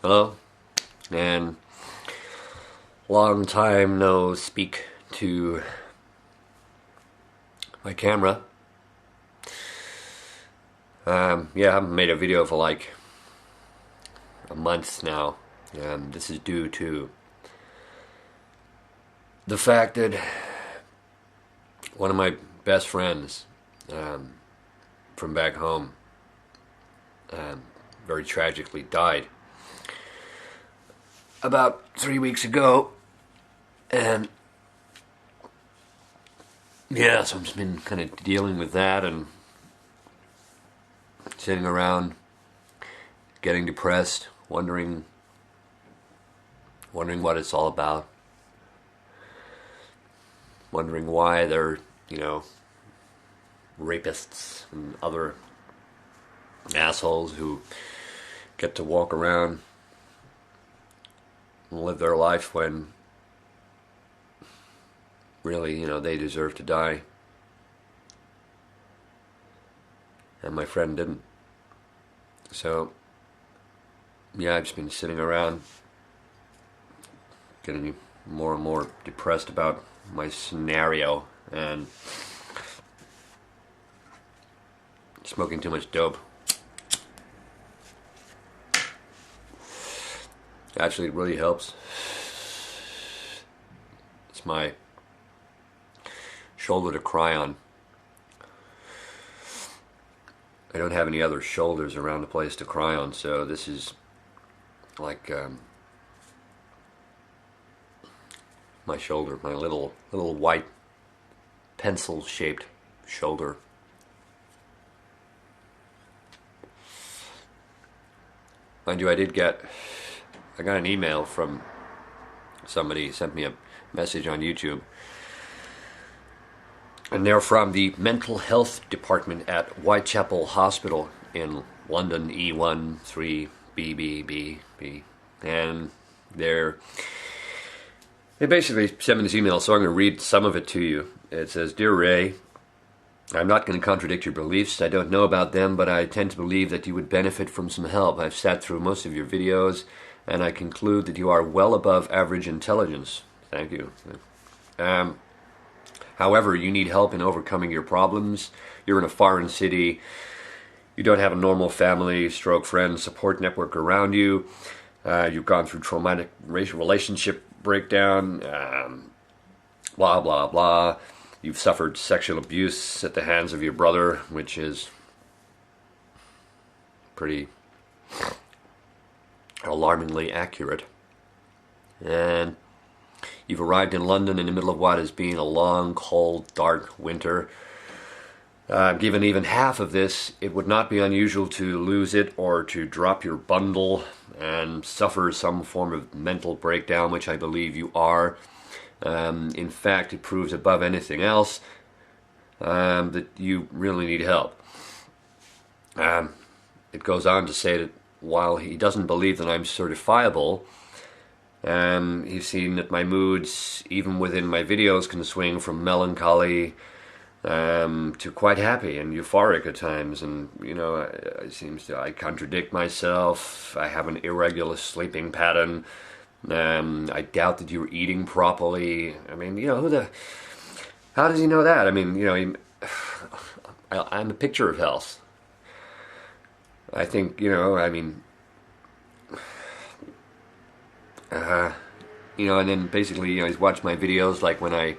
Hello, and long time no speak to my camera. Yeah, I haven't made a video for like a month now. This is due to the fact that one of my best friends from back home very tragically died about 3 weeks ago, and yeah, so I've just been kind of dealing with that and sitting around getting depressed, wondering what it's all about, wondering why they're, rapists and other assholes who get to walk around and live their life when really, they deserve to die. And my friend didn't. So, yeah, I've just been sitting around getting more and more depressed about my scenario and smoking too much dope. Actually, it really helps. It's my shoulder to cry on. I don't have any other shoulders around the place to cry on, so this is like my shoulder, my little white pencil-shaped shoulder. Mind you, I got an email from somebody, sent me a message on YouTube, and they're from the mental health department at Whitechapel Hospital in London, E1 3BBB, and they basically sent me this email, so I'm going to read some of it to you. It says, "Dear Ray, I'm not going to contradict your beliefs. I don't know about them, but I tend to believe that you would benefit from some help. I've sat through most of your videos, and I conclude that you are well above average intelligence." Thank you. However, you need help in overcoming your problems. You're in a foreign city. You don't have a normal family, stroke friend, support network around you. You've gone through traumatic racial relationship breakdown, blah, blah, blah. You've suffered sexual abuse at the hands of your brother, which is pretty alarmingly accurate. And you've arrived in London in the middle of what has been a long, cold, dark winter. Given even half of this, it would not be unusual to lose it or to drop your bundle and suffer some form of mental breakdown, which I believe you are. In fact, it proves above anything else that you really need help. It goes on to say that while he doesn't believe that I'm certifiable, he's seen that my moods, even within my videos, can swing from melancholy to quite happy and euphoric at times. And, it seems I contradict myself. I have an irregular sleeping pattern. I doubt that you're eating properly. I mean, how does he know that? I mean, I'm a picture of health. I think, and then basically, he's watched my videos, like when I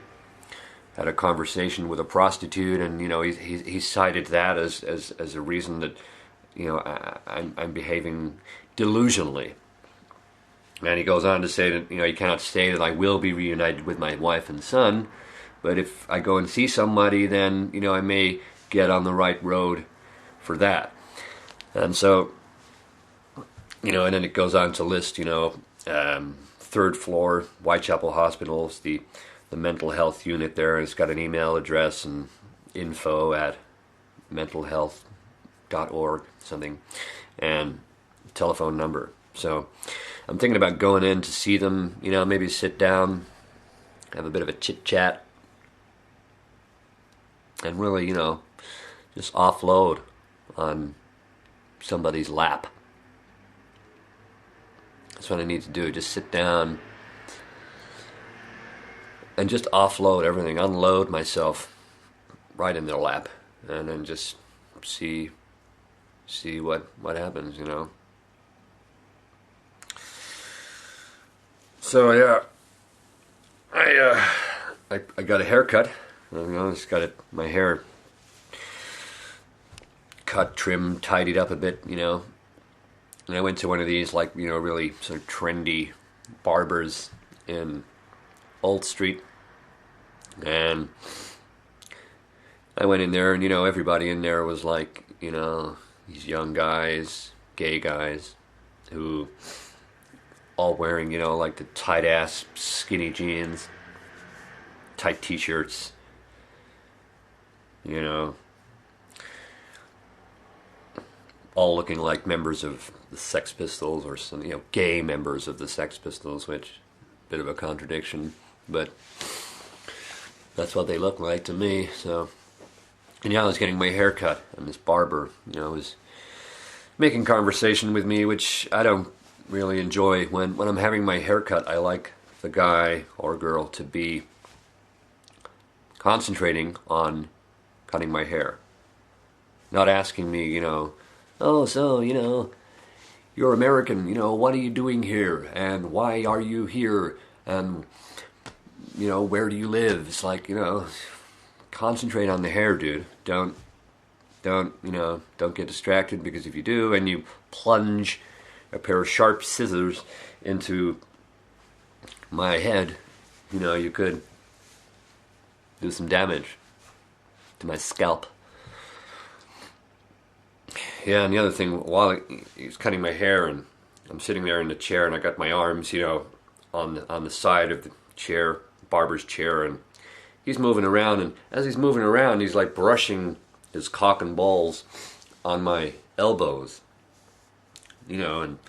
had a conversation with a prostitute, and, he cited that as a reason that, I'm behaving delusionally. And he goes on to say that, he cannot say that I will be reunited with my wife and son, but if I go and see somebody, then, I may get on the right road for that. And so, and then it goes on to list, third floor, Whitechapel Hospital's the mental health unit there. It's got an email address and info at mentalhealth.org, something, and telephone number. So I'm thinking about going in to see them, maybe sit down, have a bit of a chit-chat, and really, just offload on somebody's lap. That's what I need to do. Just sit down and just offload everything, unload myself right in their lap, and then just see what happens, you know. So yeah, I got a haircut. You know, just got my hair cut, trimmed, tidied up a bit, you know. And I went to one of these, like, you know, really sort of trendy barbers in Old Street, and I went in there, and you know, everybody in there was like, you know, these young guys, gay guys, who all wearing, you know, like the tight ass skinny jeans, tight t-shirts, you know, all looking like members of the Sex Pistols, or some, you know, gay members of the Sex Pistols, which, bit of a contradiction, but that's what they look like to me. So, and yeah, I was getting my hair cut, and this barber, you know, was making conversation with me, which I don't really enjoy. When I'm having my hair cut, I like the guy or girl to be concentrating on cutting my hair, not asking me, you know, oh, so, you know, you're American, you know, what are you doing here, and why are you here, and, you know, where do you live? It's like, you know, concentrate on the hair, dude. Don't, you know, don't get distracted, because if you do, and you plunge a pair of sharp scissors into my head, you know, you could do some damage to my scalp. Yeah, and the other thing, while he's cutting my hair, and I'm sitting there in the chair, and I got my arms, you know, on the side of the chair, barber's chair, and he's moving around, and as he's moving around, he's like brushing his cock and balls on my elbows, you know, and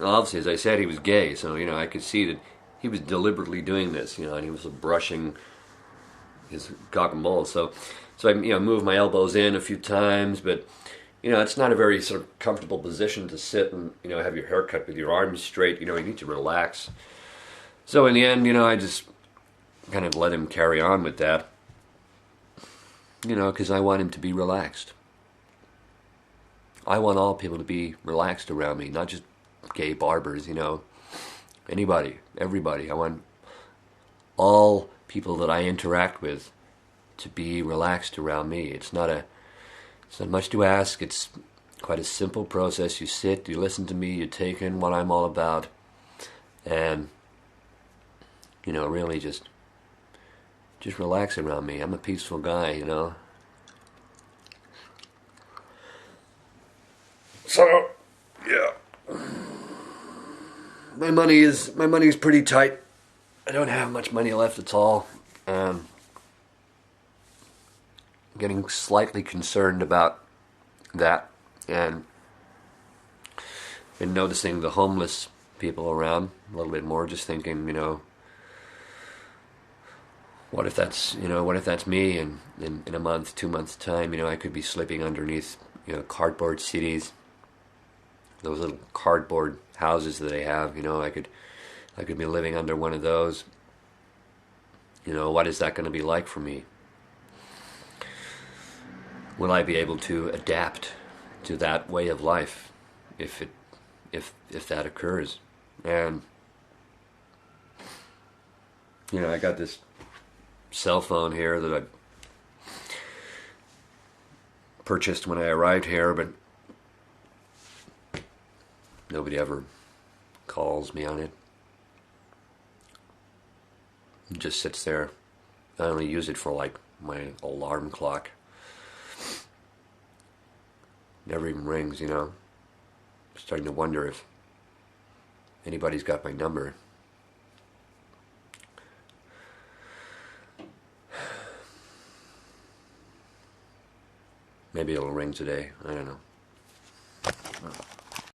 obviously, as I said, he was gay, so, you know, I could see that he was deliberately doing this, you know, and he was brushing his cock and balls. So I, you know, moved my elbows in a few times, but, you know, it's not a very sort of comfortable position to sit and, you know, have your hair cut with your arms straight. You know, you need to relax. So in the end, you know, I just kind of let him carry on with that, you know, because I want him to be relaxed. I want all people to be relaxed around me, not just gay barbers, you know, anybody, everybody. I want all people that I interact with to be relaxed around me. It's not much to ask. It's quite a simple process. You sit, you listen to me, you take in what I'm all about, and, you know, really just relax around me. I'm a peaceful guy, you know. So, yeah. My money's pretty tight. I don't have much money left at all. I'm getting slightly concerned about that, and been noticing the homeless people around a little bit more, just thinking, you know, what if that's me, and in a month, 2 months time, you know, I could be sleeping underneath, you know, cardboard cities, those little cardboard houses that they have, you know, I could be living under one of those. You know, what is that going to be like for me? Will I be able to adapt to that way of life if that occurs? And, you know, I got this cell phone here that I purchased when I arrived here, but nobody ever calls me on it. It just sits there. I only use it for, like, my alarm clock. Never even rings, you know. I'm starting to wonder if anybody's got my number. Maybe it'll ring today. I don't know.